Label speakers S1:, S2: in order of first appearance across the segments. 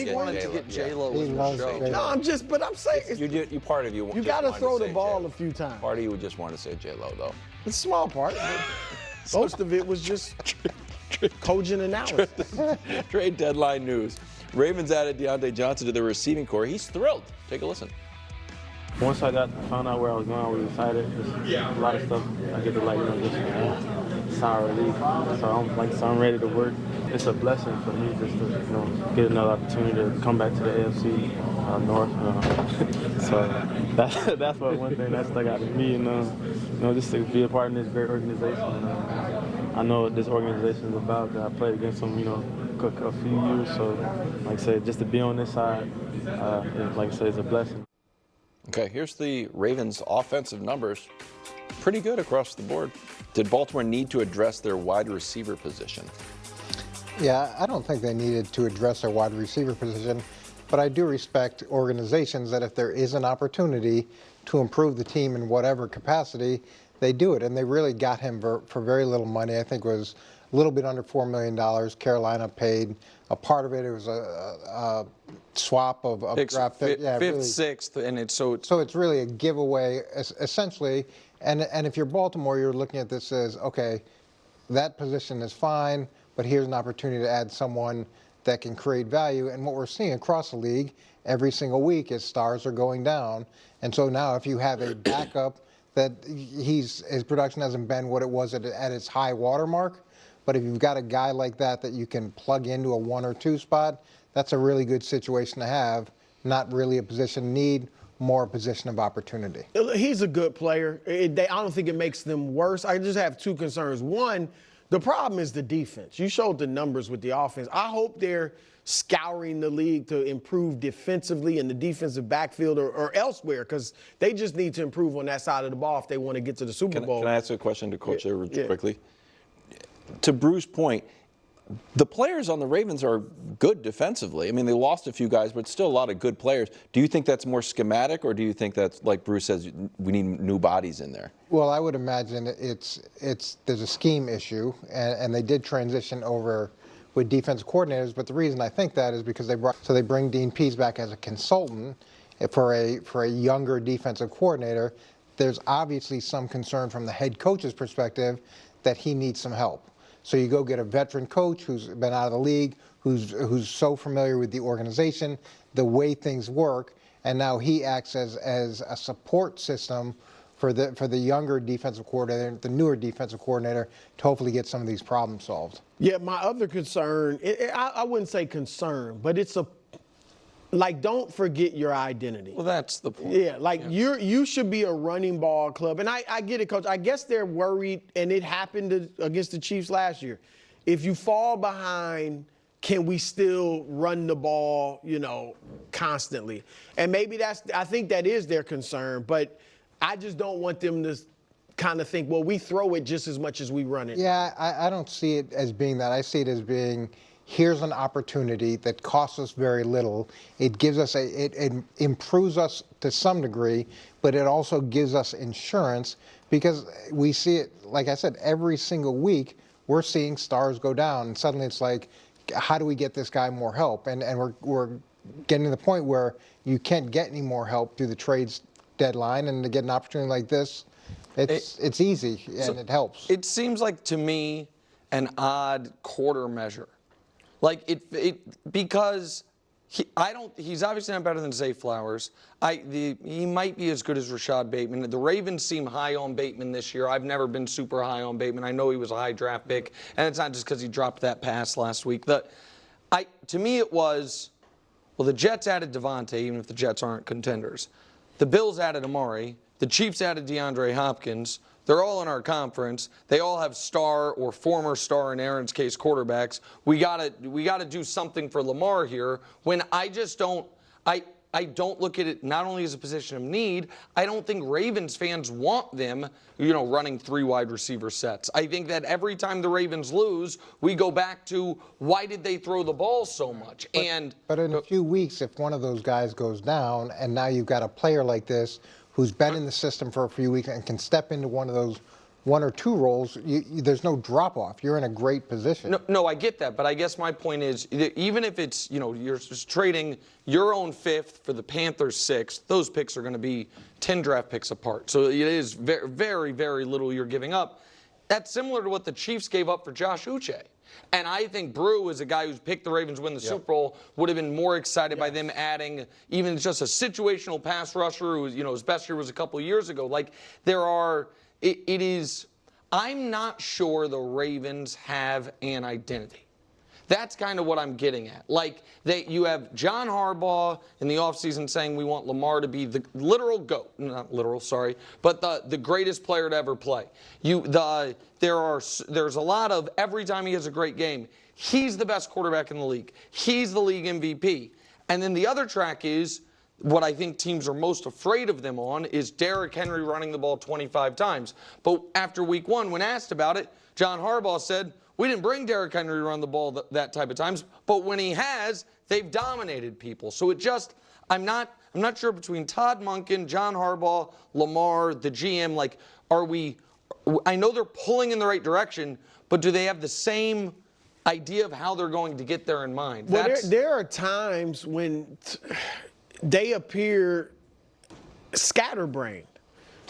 S1: he wanted to get J-Lo in the show.
S2: No, I'm saying.
S3: You part of you.
S2: You got to throw the ball a few times.
S3: Part of you would just want to say J-Lo, though.
S2: It's a small part. Most of it was just cogent analysis.
S3: Trade deadline news. Ravens added Diontae Johnson to their receiving core. He's thrilled. Take a listen.
S4: Once I found out where I was going, I was excited. There's a lot of stuff I get to just sign relief. So I'm ready to work. It's a blessing for me just to get another opportunity to come back to the AFC North. So that's one thing that stuck out to me. Just to be a part of this great organization. I know what this organization is about. I played against them, a few years. So, like I said, just to be on this side, like I said, it's a blessing.
S3: Okay, here's the Ravens' offensive numbers. Pretty good across the board. Did Baltimore need to address their wide receiver position?
S5: Yeah, I don't think they needed to address their wide receiver position, but I do respect organizations that if there is an opportunity to improve the team in whatever capacity, they do it. And they really got him for very little money. I think it was a little bit under $4 million. Carolina paid a part of it. It was a swap of draft pick.
S3: Fifth, really. Sixth, and so
S5: it's really a giveaway essentially. And if you're Baltimore, you're looking at this as, okay, that position is fine, but here's an opportunity to add someone that can create value. And what we're seeing across the league every single week is stars are going down. And so now if you have a backup that his production hasn't been what it was at its high water mark, but if you've got a guy like that you can plug into a 1 or 2 spot, that's a really good situation to have. Not really a position of need, more a position of opportunity.
S2: He's a good player. I don't think it makes them worse. I just have 2 concerns. One, the problem is the defense. You showed the numbers with the offense. I hope they're scouring the league to improve defensively in the defensive backfield or elsewhere, because they just need to improve on that side of the ball if they want to get to the Super Bowl.
S3: Can I ask a question to Coach quickly? To Bruce's point, the players on the Ravens are good defensively. I mean, they lost a few guys, but still a lot of good players. Do you think that's more schematic, or do you think that's, like Bruce says, we need new bodies in there?
S5: Well, I would imagine there's a scheme issue, and they did transition over with defensive coordinators. But the reason I think that is because they bring Dean Pease back as a consultant for a younger defensive coordinator. There's obviously some concern from the head coach's perspective that he needs some help. So you go get a veteran coach who's been out of the league, who's so familiar with the organization, the way things work, and now he acts as a support system for the younger defensive coordinator, the newer defensive coordinator, to hopefully get some of these problems solved.
S2: Yeah, my other concern, I wouldn't say concern, but it's don't forget your identity.
S3: Well, that's the point.
S2: Yeah, you should be a running ball club. And I get it, Coach. I guess they're worried, and it happened against the Chiefs last year. If you fall behind, can we still run the ball, constantly? And maybe I think that is their concern, but I just don't want them to kind of think, well, we throw it just as much as we run it.
S5: Yeah, I don't see it as being that. I see it as being, here's an opportunity that costs us very little. It gives us it improves us to some degree, but it also gives us insurance, because we see it, like I said, every single week we're seeing stars go down, and suddenly it's like, how do we get this guy more help? And we're getting to the point where you can't get any more help through the trades deadline, and to get an opportunity like this, it's easy and it helps.
S1: It seems like to me an odd quarter measure. Because he's obviously not better than Zay Flowers. He might be as good as Rashad Bateman. The Ravens seem high on Bateman this year. I've never been super high on Bateman. I know he was a high draft pick, and it's not just because he dropped that pass last week. To me it was, well, the Jets added Diontae, even if the Jets aren't contenders. The Bills added Amari. The Chiefs added DeAndre Hopkins. They're all in our conference. They all have star or former star, in Aaron's case, quarterbacks. We gotta do something for Lamar here. When I just don't, I don't look at it not only as a position of need. I don't think Ravens fans want them, running 3 wide receiver sets. I think that every time the Ravens lose, we go back to, why did they throw the ball so much?
S5: But in a few weeks, if one of those guys goes down, and now you've got a player like this who's been in the system for a few weeks and can step into one of those one or two roles, there's no drop off. You're in a great position.
S1: No, I get that, but I guess my point is, even if it's, you're just trading your own 5th for the Panthers' 6th, those picks are going to be 10 draft picks apart. So it is very, very, very little you're giving up. That's similar to what the Chiefs gave up for Josh Uche. And I think Brew is a guy who's picked the Ravens to win the Super Bowl, would have been more excited by them adding even just a situational pass rusher who, his best year was a couple years ago. Like, I'm not sure the Ravens have an identity. That's kind of what I'm getting at. Like, you have John Harbaugh in the offseason saying we want Lamar to be the literal GOAT. Not literal, sorry, but the greatest player to ever play. There's a lot of every time he has a great game, he's the best quarterback in the league. He's the league MVP. And then the other track is, what I think teams are most afraid of them on is Derrick Henry running the ball 25 times. But after week 1, when asked about it, John Harbaugh said, we didn't bring Derrick Henry to run the ball that type of times, but when he has, they've dominated people. So I'm not sure between Todd Monken, John Harbaugh, Lamar, the GM, like, I know they're pulling in the right direction, but do they have the same idea of how they're going to get there in mind?
S2: Well, there are times when they appear scatterbrained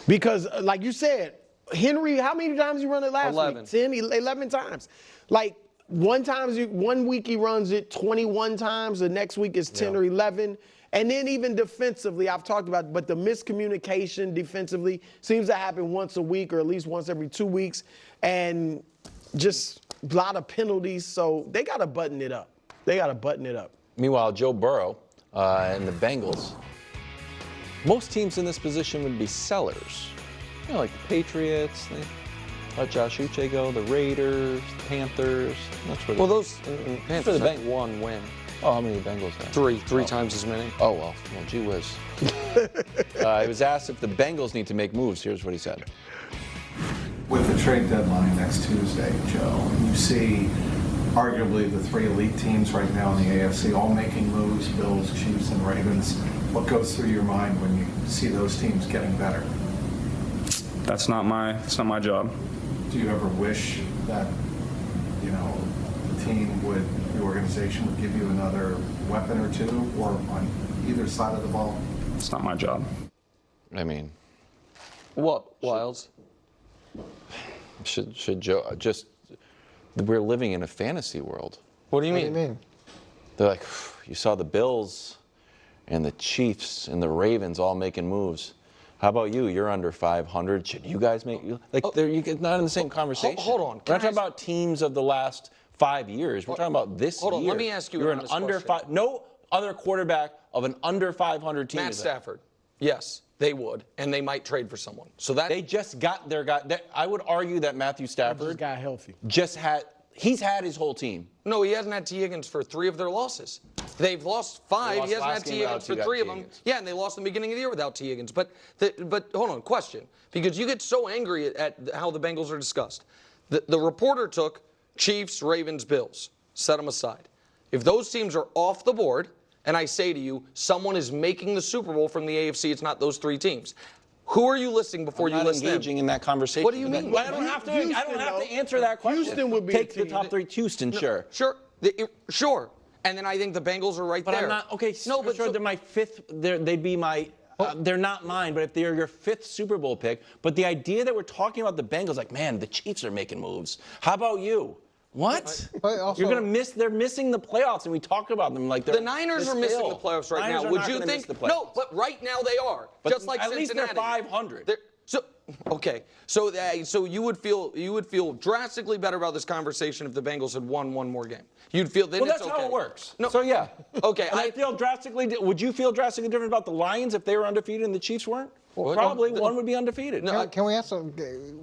S2: because, like you said, Henry, how many times you run it last
S1: 11.
S2: week? 10, 11 times. Like, one week he runs it 21 times, the next week is 10 or 11. And then even defensively, I've talked about, but the miscommunication defensively seems to happen once a week or at least once every 2 weeks. And just a lot of penalties. So they got to button it up.
S3: Meanwhile, Joe Burrow and the Bengals, most teams in this position would be sellers. Like the Patriots, they let Josh Uche go, the Raiders, the Panthers. That's where
S1: those Panthers
S3: the
S1: had 1 win.
S3: Oh, how many the Bengals have?
S1: 3 times as many.
S3: Oh, well, gee whiz. He was asked if the Bengals need to make moves. Here's what he said.
S6: With the trade deadline next Tuesday, Joe, you see arguably the 3 elite teams right now in the AFC all making moves, Bills, Chiefs, and Ravens. What goes through your mind when you see those teams getting better?
S7: That's not my job.
S6: Do you ever wish that, the team the organization would give you another weapon or two, or on either side of the ball?
S7: It's not my job.
S3: I mean,
S1: What, Wiles?
S3: should Joe we're living in a fantasy world.
S1: What do you
S5: What
S1: mean?
S5: do you mean?
S3: They're like, you saw the Bills and the Chiefs and the Ravens all making moves. How about you? You're under 500. Should you guys make you're not in the same conversation?
S1: Hold on.
S3: We're not talking about teams of the last 5 years. We're talking about this
S1: Hold on,
S3: year.
S1: let me ask you
S3: You're
S1: an
S3: an
S1: honest
S3: under
S1: question.
S3: no other quarterback of an under 500 team.
S1: Matt Stafford. Yes, they would, and they might trade for someone. So that
S3: They just got their guy. I would argue that Matthew
S2: Just
S3: Stafford
S2: got healthy.
S3: he's had his whole team.
S1: No, he hasn't had T. Higgins for 3 of their losses. They've lost 5.
S3: lost
S1: He hasn't
S3: last
S1: had T.
S3: game
S1: Higgins
S3: without
S1: for 3 of
S3: T.
S1: them.
S3: Higgins.
S1: Yeah, and they lost in the beginning of the year without T. Higgins. But hold on, question. Because you get so angry at how the Bengals are discussed. The reporter took Chiefs, Ravens, Bills. Set them aside. If those teams are off the board, and I say to you, someone is making the Super Bowl from the AFC, it's not those 3 teams. Who are you listing before you list them?
S3: engaging in that conversation.
S1: What do you mean?
S3: I don't have to. I don't have to answer that question.
S2: Houston would be
S3: Take
S2: a
S3: the
S2: team.
S3: top 3. Houston, sure.
S1: Sure. And then I think the Bengals are right
S3: But
S1: there.
S3: I'm not okay.
S1: No, but
S3: sure, they're my 5th. They'd be my. They're not mine, but if they're your 5th Super Bowl pick, but the idea that we're talking about the Bengals, like, man, the Chiefs are making moves. How about you? What?
S5: But also-
S3: You're gonna miss. They're missing the playoffs, and we talk about them like they're.
S1: The Niners are missing the playoffs right
S3: Niners
S1: now.
S3: are
S1: Would
S3: not
S1: you
S3: gonna
S1: think?
S3: miss the playoffs.
S1: No, but right now they are.
S3: But
S1: just like
S3: at
S1: Cincinnati.
S3: least they're 500.
S1: Okay, so you would feel drastically better about this conversation if the Bengals had won 1 more game. You'd feel then
S3: Well,
S1: it's
S3: that's
S1: okay.
S3: how it works.
S1: No.
S3: So yeah.
S1: Okay,
S3: And I feel drastically. Would you feel drastically different about the Lions if they were undefeated and the Chiefs weren't? Probably one would be undefeated.
S5: Can we ask him,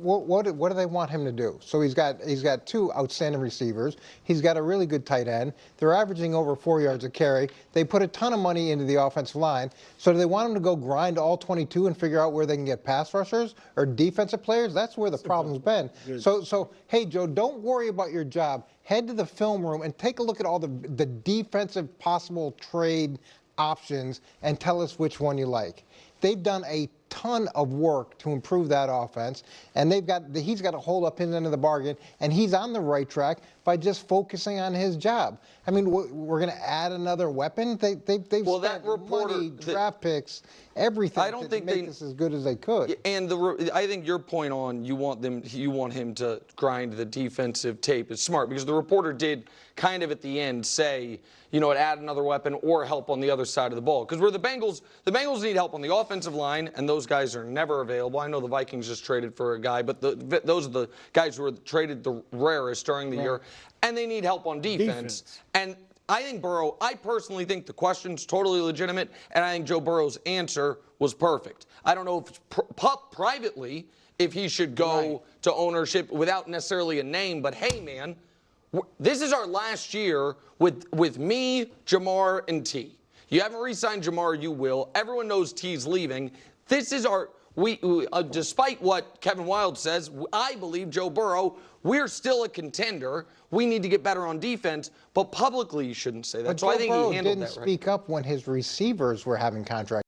S5: what do they want him to do? So he's got 2 outstanding receivers. He's got a really good tight end. They're averaging over 4 yards a carry. They put a ton of money into the offensive line. So do they want him to go grind all 22 and figure out where they can get pass rushers or defensive players? That's where the problem's been. So hey, Joe, don't worry about your job. Head to the film room and take a look at all the defensive possible trade options and tell us which one you like. They've done a ton of work to improve that offense, and he's got to hold up his end of the bargain, and he's on the right track by just focusing on his job. I mean, we're going to add another weapon. They've
S1: Well,
S5: spent
S1: that reporter-
S5: money, draft picks, everything
S1: I don't
S5: to
S1: think
S5: make this as good as they could.
S1: And I think your point on you want him to grind the defensive tape is smart, because the reporter did kind of at the end say, add another weapon or help on the other side of the ball. Because the Bengals need help on the offensive line, and those guys are never available. I know the Vikings just traded for a guy, but those are the guys who were traded the rarest during the year, and they need help on defense. And I think I personally think the question's totally legitimate, and I think Joe Burrow's answer was perfect. I don't know if it's privately if he should go to ownership without necessarily a name, but hey, man, this is our last year with me, Jamar, and T. You haven't re-signed Jamar, you will. Everyone knows T's leaving. This is despite what Kevin Wilde says, I believe Joe Burrow, we're still a contender. We need to get better on defense, but publicly you shouldn't say that.
S5: But
S1: So I
S5: Joe
S1: think
S5: Burrow
S1: he handled
S5: didn't
S1: that right.
S5: speak up when his receivers were having contract